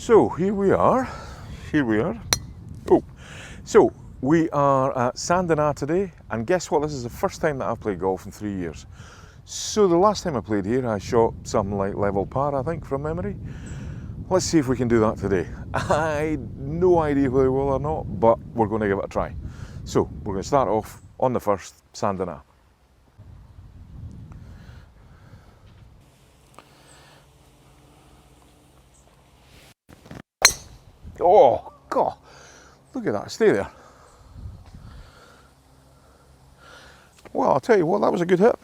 So here we are. Oh, so we are at Sandana today, and guess what? This is the first time that I've played golf in 3 years. So the last time I played here, I shot something like level par, I think, from memory. Let's see if we can do that today. I no idea whether we will or not, but we're going to give it a try. So we're going to start off on the first, Sandana. Oh, God, look at that, stay there. Well, I'll tell you what, that was a good hit.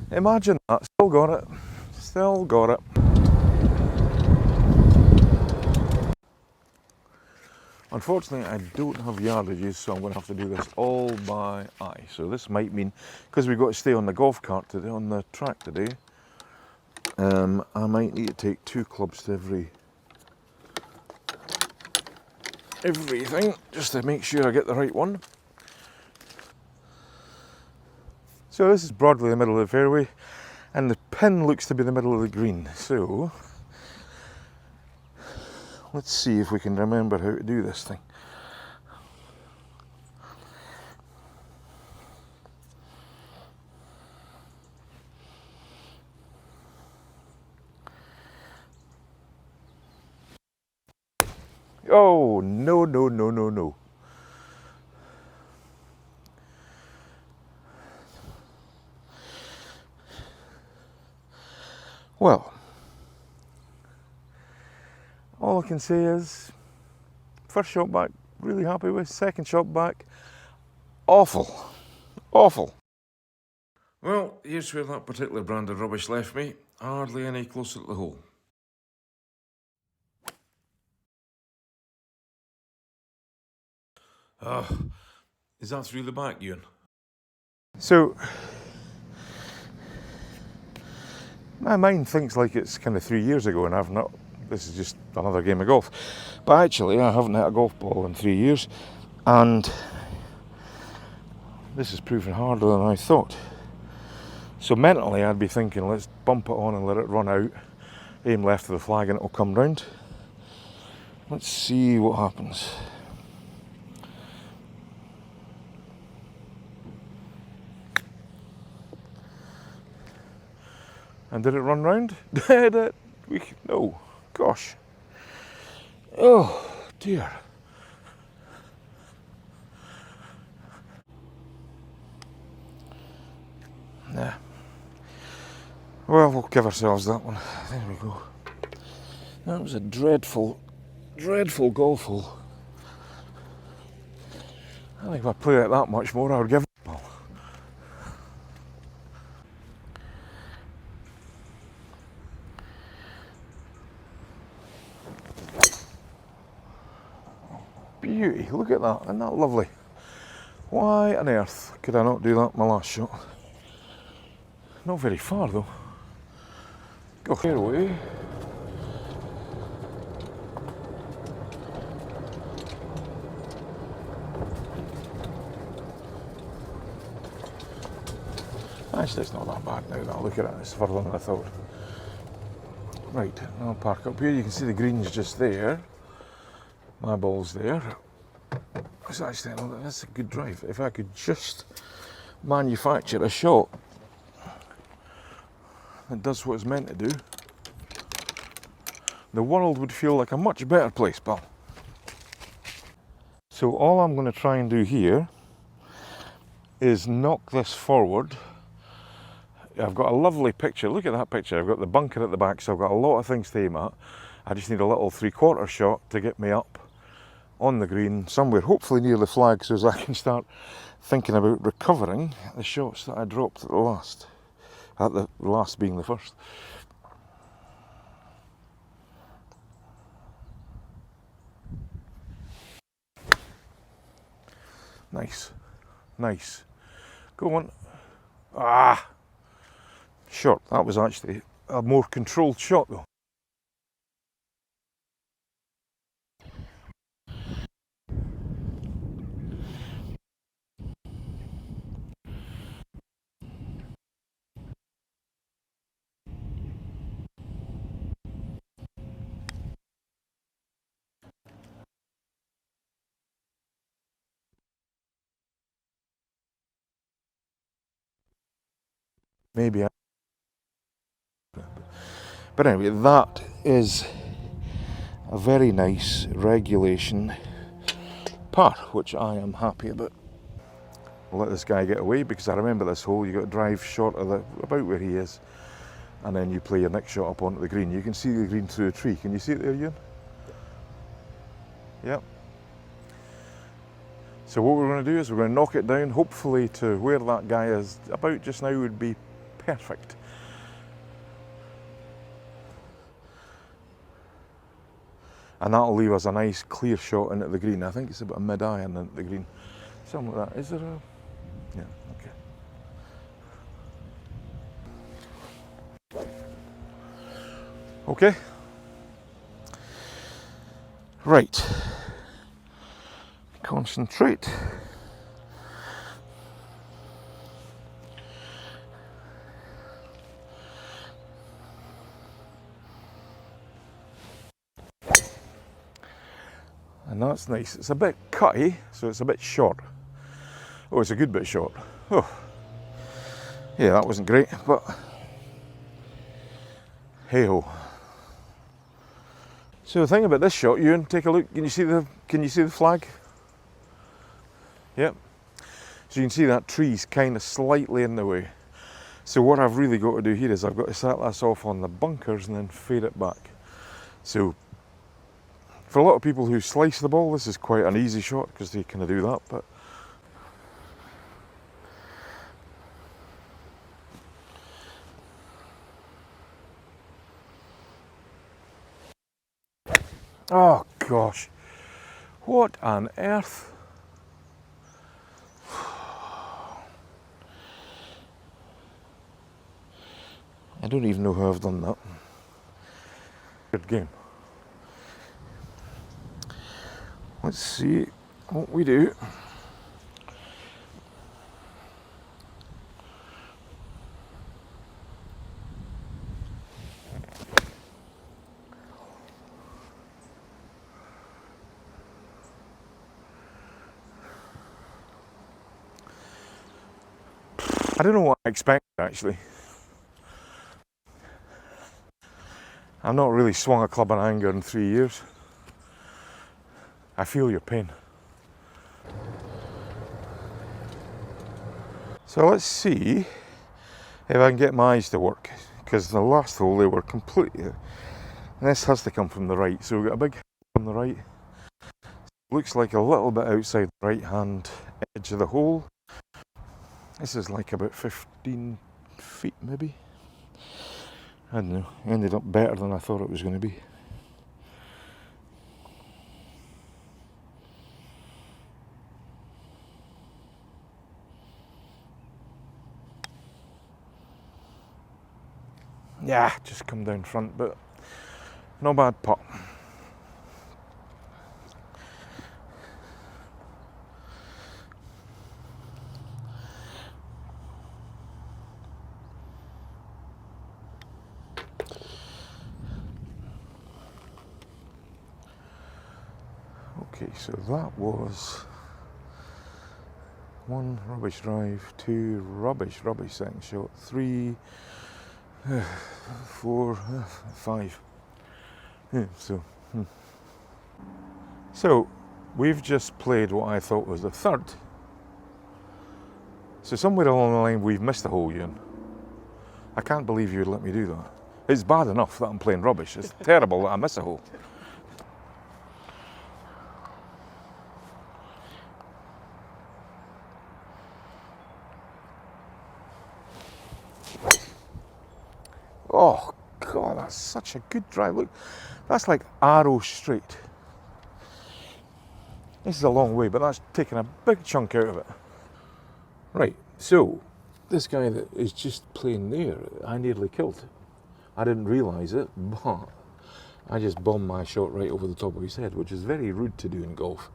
Imagine that, still got it. Still got it. Unfortunately, I don't have yardages, so I'm going to have to do this all by eye. So this might mean, because we've got to stay on the golf cart today, on the track today, I might need to take 2 clubs to everything, just to make sure I get the right one. So this is broadly the middle of the fairway, and the pin looks to be the middle of the green. So let's see if we can remember how to do this thing. Oh, no, no, no, no, no. Well, all I can say is, first shot back, really happy with. Second shot back, awful. Awful. Well, here's where that particular brand of rubbish left me. Hardly any closer to the hole. Is that through the back, Ewan? So, my mind thinks like it's kind of 3 years ago, and I've not. This is just another game of golf. But actually, I haven't hit a golf ball in 3 years, and this is proving harder than I thought. So mentally, I'd be thinking, let's bump it on and let it run out, aim left of the flag, and it'll come round. Let's see what happens. And did it run round? Did it? No. Gosh. Oh, dear. Nah. Well, we'll give ourselves that one. There we go. That was a dreadful, dreadful golf hole. I think if I played it that much more, I would give it a ball. Beauty, look at that, isn't that lovely? Why on earth could I not do that my last shot? Not very far though. Go fairway. Actually, it's not that bad now that I look at it, it's further than I thought. Right, I'll park up here. You can see the green's just there. My ball's there. It's actually, that's a good drive. If I could just manufacture a shot that does what it's meant to do, the world would feel like a much better place, pal. So all I'm going to try and do here is knock this forward. I've got a lovely picture. Look at that picture. I've got the bunker at the back, so I've got a lot of things to aim at. I just need a little 3/4 shot to get me up on the green, somewhere hopefully near the flag, so as I can start thinking about recovering the shots that I dropped at the last. At the last being the first. Nice. Nice. Go on. Ah! Short. That was actually a more controlled shot though. maybe. But anyway, that is a very nice regulation par, which I am happy about. I'll let this guy get away because I remember this hole. You got to drive short of about where he is, and then you play your next shot up onto the green. You can see the green through a tree. Can you see it there, Ewan? Yep. So what we're going to do is we're going to knock it down, hopefully to where that guy is about just now would be perfect. And that'll leave us a nice clear shot into the green. I think it's about a mid-iron into the green. Something like that. Is there a... Yeah, okay. Okay. Right. Concentrate. And that's nice. It's a bit cutty, so it's a bit short. Oh, it's a good bit short. Oh, yeah, that wasn't great, but hey ho. So the thing about this shot, Ewan, take a look. Can you see the flag? Yep. So you can see that tree's kind of slightly in the way. So what I've really got to do here is I've got to set this off on the bunkers and then fade it back. So for a lot of people who slice the ball, this is quite an easy shot because they kind of do that. But oh gosh, what on earth? I don't even know how I've done that. Good game. Let's see what we do. I don't know what I expected actually. I've not really swung a club in anger in 3 years. I feel your pain. So let's see if I can get my eyes to work, because the last hole they were completely... And this has to come from the right, so we've got a big on the right. Looks like a little bit outside the right hand edge of the hole. This is like about 15 feet maybe. I don't know, ended up better than I thought it was going to be. Yeah, just come down front, but not bad putt. Okay, so that was 1 rubbish drive, 2 rubbish second shot, 3, 4, 5. Yeah, so we've just played what I thought was the third. So somewhere along the line we've missed a hole, Ewan. I can't believe you would let me do that. It's bad enough that I'm playing rubbish. It's terrible that I miss a hole. Oh God, that's such a good drive. Look, that's like arrow straight. This is a long way, but that's taken a big chunk out of it. Right, so this guy that is just playing there, I nearly killed. I didn't realise it, but I just bombed my shot right over the top of his head, which is very rude to do in golf.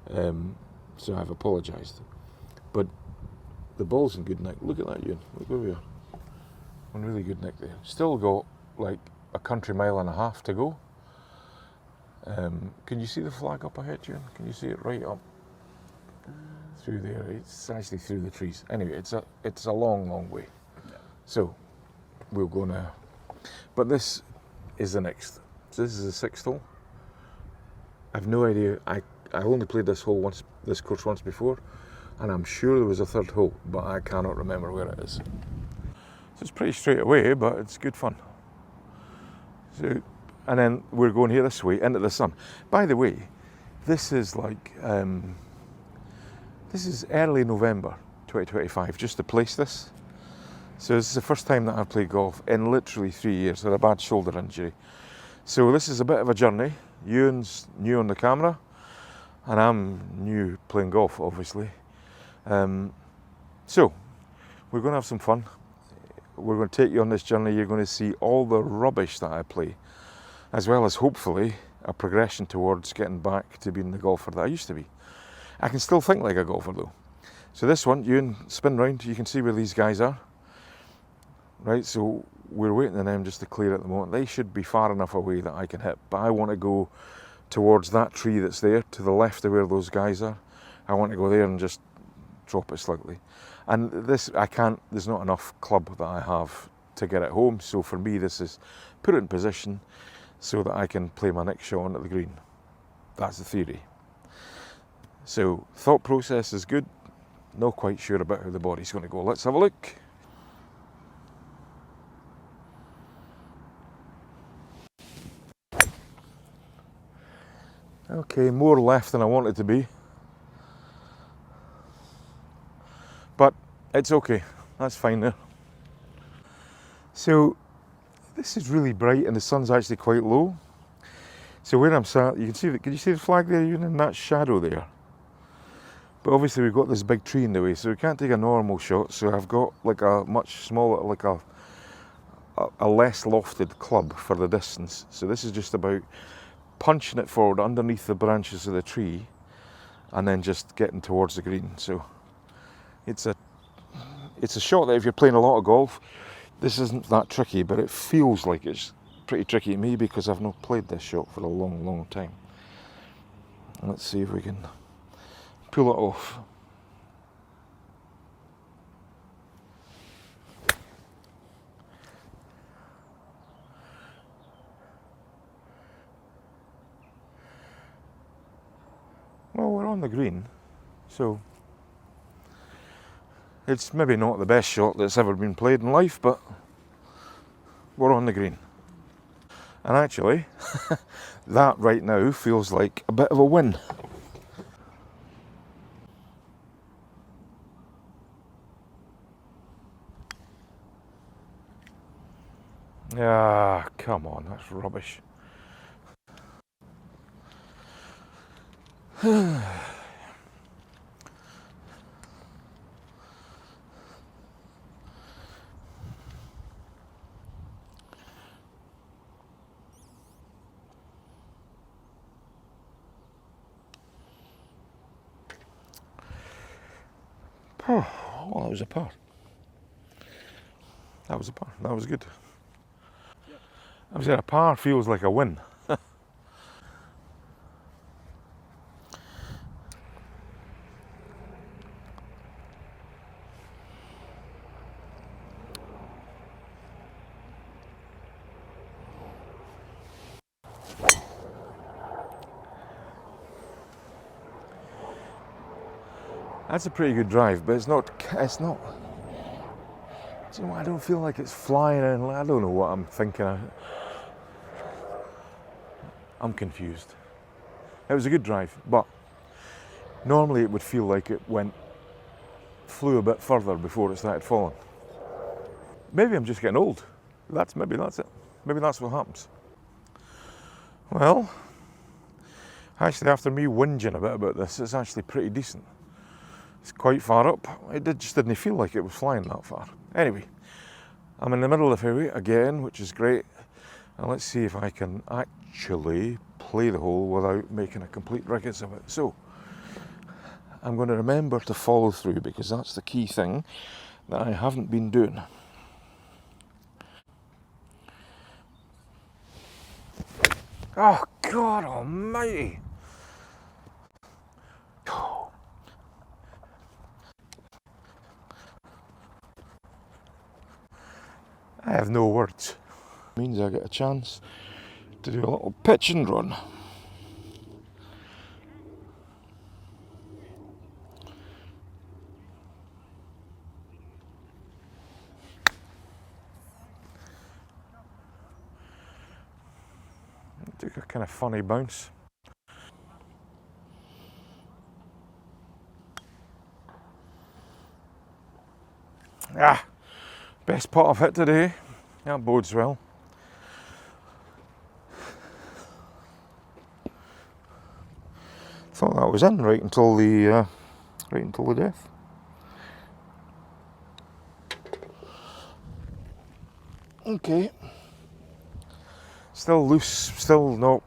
So I've apologised. But the ball's in good nick. Look at that, Ewan. Look where we are. One really good nick there. Still got like a country mile and a half to go. Can you see the flag up ahead, Ewan? Can you see it right up through there? It's actually through the trees. Anyway, it's a long way. Yeah. So we'll go now. But this is the next. So this is the sixth hole. I've no idea. I only played this course once before, and I'm sure there was a third hole, but I cannot remember where it is. So it's pretty straight away, but it's good fun. So, and then we're going here this way into the sun. By the way, this is like this is early November 2025. Just to place this. So this is the first time that I've played golf in literally 3 years. I had a bad shoulder injury. So this is a bit of a journey. Ewan's new on the camera, and I'm new playing golf, obviously. So we're going to have some fun. We're going to take you on this journey. You're going to see all the rubbish that I play, as well as hopefully a progression towards getting back to being the golfer that I used to be. I can still think like a golfer though. So this one, Ewan, spin round. You can see where these guys are. Right, so we're waiting on them just to clear at the moment. They should be far enough away that I can hit, but I want to go towards that tree that's there, to the left of where those guys are. I want to go there and just drop it slightly. And this, I can't, there's not enough club that I have to get it home, so for me this is put it in position so that I can play my next shot onto the green. That's the theory. So, thought process is good, not quite sure about how the body's going to go. Let's have a look. Okay, more left than I want it to be. But it's okay, that's fine there. So this is really bright and the sun's actually quite low. So where I'm sat, you can see can you see the flag there, even in that shadow there? But obviously we've got this big tree in the way, so we can't take a normal shot. So I've got like a much smaller, like a less lofted club for the distance. So this is just about punching it forward underneath the branches of the tree and then just getting towards the green. So it's a shot that if you're playing a lot of golf, this isn't that tricky, but it feels like it's pretty tricky to me because I've not played this shot for a long time. Let's see if we can pull it off. Well, we're on the green, so it's maybe not the best shot that's ever been played in life, but we're on the green. And actually, that right now feels like a bit of a win. Ah, come on, that's rubbish. Well, that was a par. That was a par. That was good. I was saying a par feels like a win. That's a pretty good drive, but it's not. Do you know what? I don't feel like it's flying in. I don't know what I'm thinking. I'm confused. It was a good drive, but normally it would feel like it flew a bit further before it started falling. Maybe I'm just getting old. Maybe that's it. Maybe that's what happens. Well, actually, after me whinging a bit about this, it's actually pretty decent. It's quite far up. Just didn't feel like it was flying that far. Anyway, I'm in the middle of the fairway again, which is great. And let's see if I can actually play the hole without making a complete ruckus of it. So, I'm going to remember to follow through because that's the key thing that I haven't been doing. Oh, God almighty! I have no words. Means I get a chance to do a little pitch and run. Took a kind of funny bounce. Ah, best putt I've hit today. That bodes well. Thought that was in right until the death. Okay. Still loose. Still not.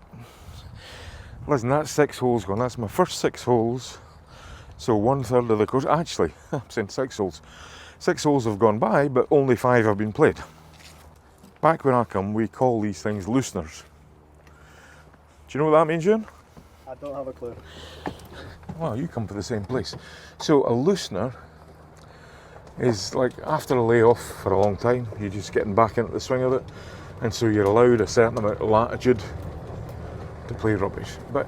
Listen, that's 6 holes gone. That's my first 6 holes. So 1/3 of the course. Actually, I'm saying 6 holes. 6 holes have gone by, but only 5 have been played. Back when I come, we call these things looseners. Do you know what that means, Ewan? I don't have a clue. Well, you come from the same place. So a loosener is like after a layoff for a long time, you're just getting back into the swing of it, and so you're allowed a certain amount of latitude to play rubbish. But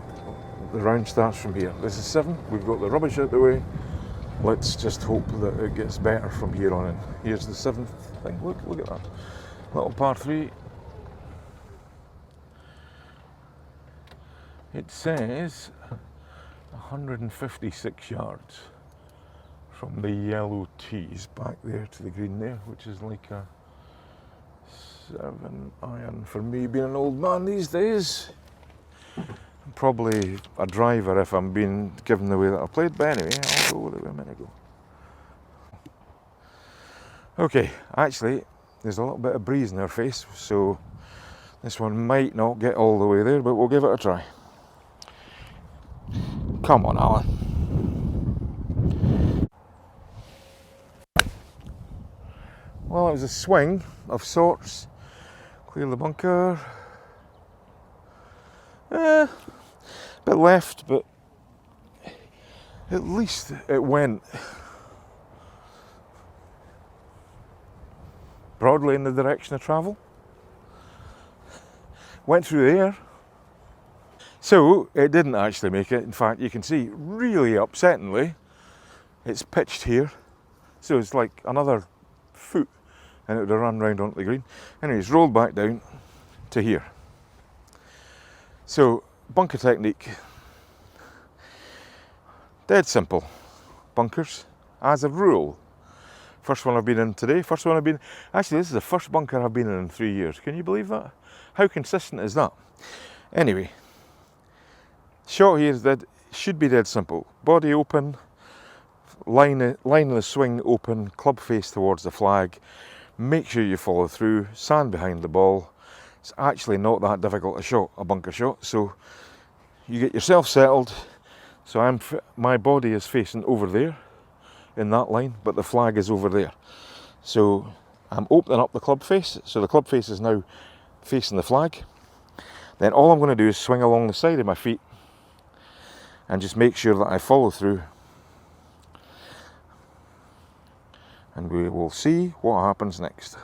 the round starts from here. This is 7. We've got the rubbish out the way. Let's just hope that it gets better from here on in. Here's the 7th thing. Look at that. Little par 3. It says 156 yards from the yellow tees back there to the green there, which is like a 7 iron for me being an old man these days. Probably a driver if I'm being given the way that I played, but anyway, I'll go with it a minute ago. Okay, actually, there's a little bit of breeze in our face, so this one might not get all the way there, but we'll give it a try. Come on, Alan. Well, it was a swing of sorts. Clear the bunker. Bit left, but at least it went broadly in the direction of travel. Went through the air. So it didn't actually make it. In fact, you can see really upsettingly, it's pitched here. So it's like another foot and it would have run round onto the green. Anyway, it's rolled back down to here. So bunker technique, dead simple. Bunkers, as a rule. First one I've been in today, actually this is the first bunker I've been in 3 years. Can you believe that? How consistent is that? Anyway, shot here is that should be dead simple. Body open, line of the swing open, club face towards the flag. Make sure you follow through, sand behind the ball. It's actually not that difficult a bunker shot. So you get yourself settled. So my body is facing over there in that line, but the flag is over there. So I'm opening up the club face. So the club face is now facing the flag. Then all I'm going to do is swing along the side of my feet and just make sure that I follow through. And we will see what happens next.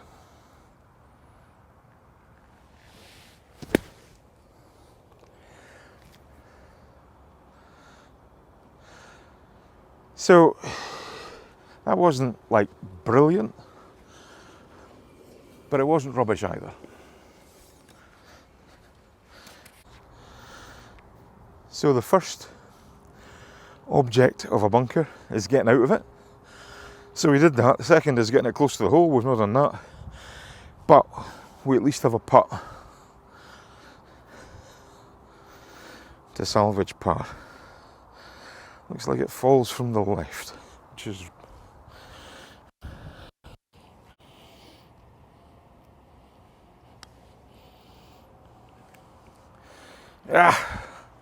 So that wasn't like brilliant, but it wasn't rubbish either. So the first object of a bunker is getting out of it. So we did that. The second is getting it close to the hole. We've not done that, but we at least have a putt to salvage par. Looks like it falls from the left, which is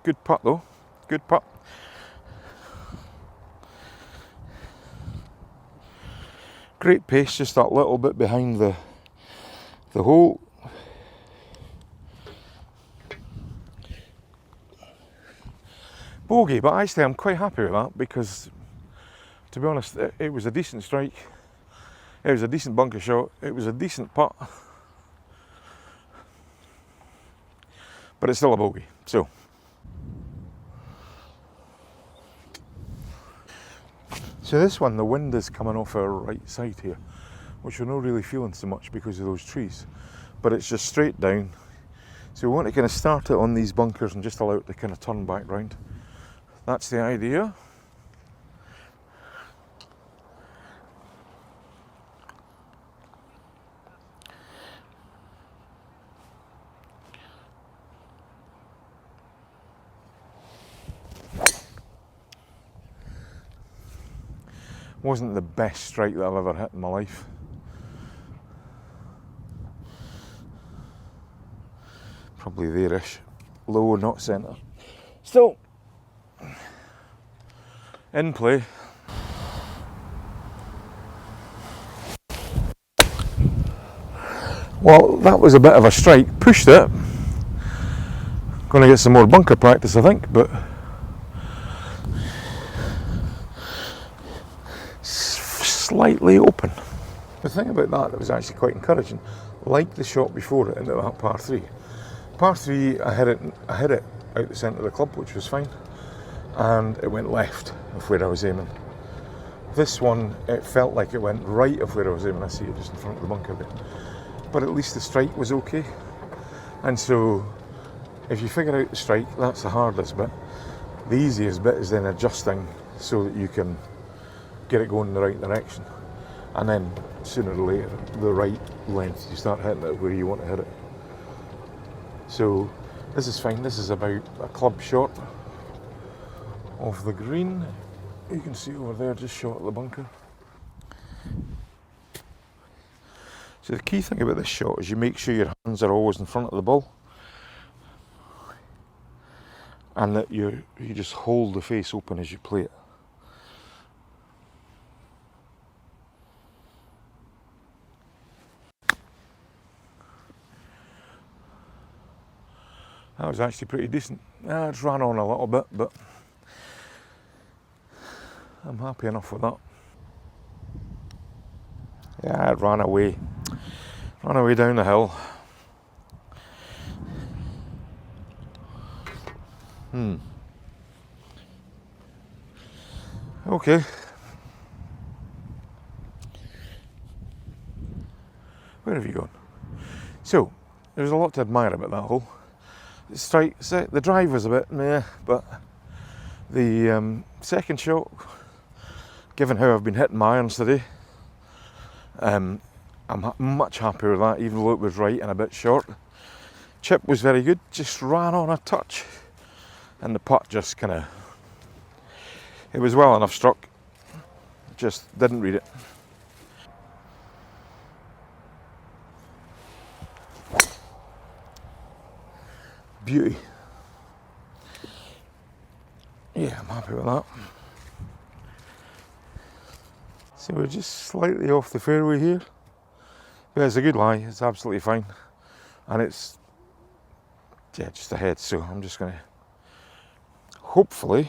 good putt though. Good putt. Great pace, just that little bit behind the hole. Bogey, but actually I'm quite happy with that because, to be honest, it was a decent strike. It was a decent bunker shot, it was a decent putt, but it's still a bogey. So this one, the wind is coming off our right side here, which we're not really feeling so much because of those trees, but it's just straight down. So we want to kind of start it on these bunkers and just allow it to kind of turn back round. That's the idea. Wasn't the best strike that I've ever hit in my life. Probably there-ish. Low, not centre. Still in play. Well, that was a bit of a strike. Pushed it. Going to get some more bunker practice, I think, but slightly open. The thing about that was actually quite encouraging, like the shot before it into that par 3. Par 3, I hit it out the centre of the club, which was fine, and it went left of where I was aiming. This one, it felt like it went right of where I was aiming. I see it just in front of the bunker there. But at least the strike was okay. And so, if you figure out the strike, that's the hardest bit. The easiest bit is then adjusting so that you can get it going in the right direction, and then sooner or later the right length, you start hitting it where you want to hit it. So this is fine. This is about a club short of the green. You can see over there, just short of the bunker. So the key thing about this shot is you make sure your hands are always in front of the ball, and that you just hold the face open as you play it. That was actually pretty decent. It's ran on a little bit, but I'm happy enough with that. Yeah, it ran away down the hill. Okay. Where have you gone? So, there's a lot to admire about that hole. The drive was a bit meh, but the second shot, given how I've been hitting my irons today, I'm much happier with that, even though it was right and a bit short. Chip was very good, just ran on a touch, and the putt just kind of, it was well enough struck, just didn't read it. Beauty. Yeah, I'm happy with that. So we're just slightly off the fairway here. But it's a good lie, it's absolutely fine. And it's, yeah, just ahead. So I'm just going to, hopefully,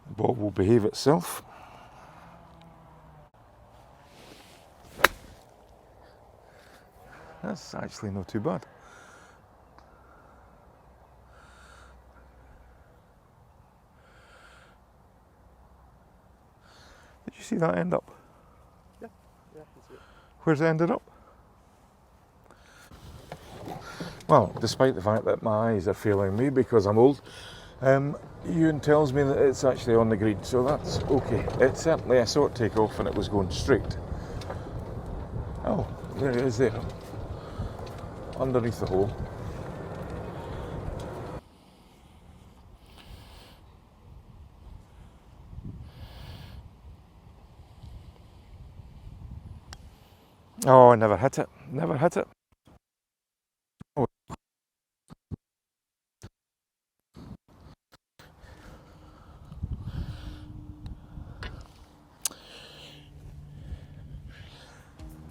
the ball will behave itself. That's actually not too bad. Did you see that end up? Yeah, I can see it. Where's it ended up? Well, despite the fact that my eyes are failing me because I'm old, Ewan tells me that it's actually on the green, so that's okay. It's certainly, I saw it take off and it was going straight. Oh, there it is there, underneath the hole. Oh, I never hit it. Never hit it. Oh.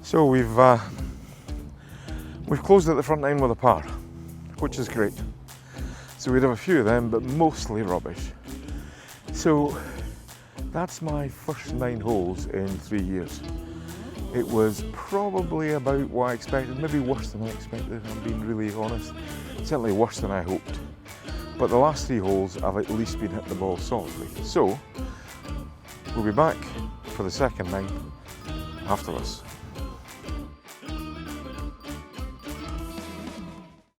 So we've closed at the front nine with a par, which is great. So we'd have a few of them, but mostly rubbish. So that's my first 9 holes in 3 years. It was probably about what I expected, maybe worse than I expected, if I'm being really honest. Certainly worse than I hoped. But the last 3 holes, I've at least been hitting the ball solidly. So, we'll be back for the second 9 after this.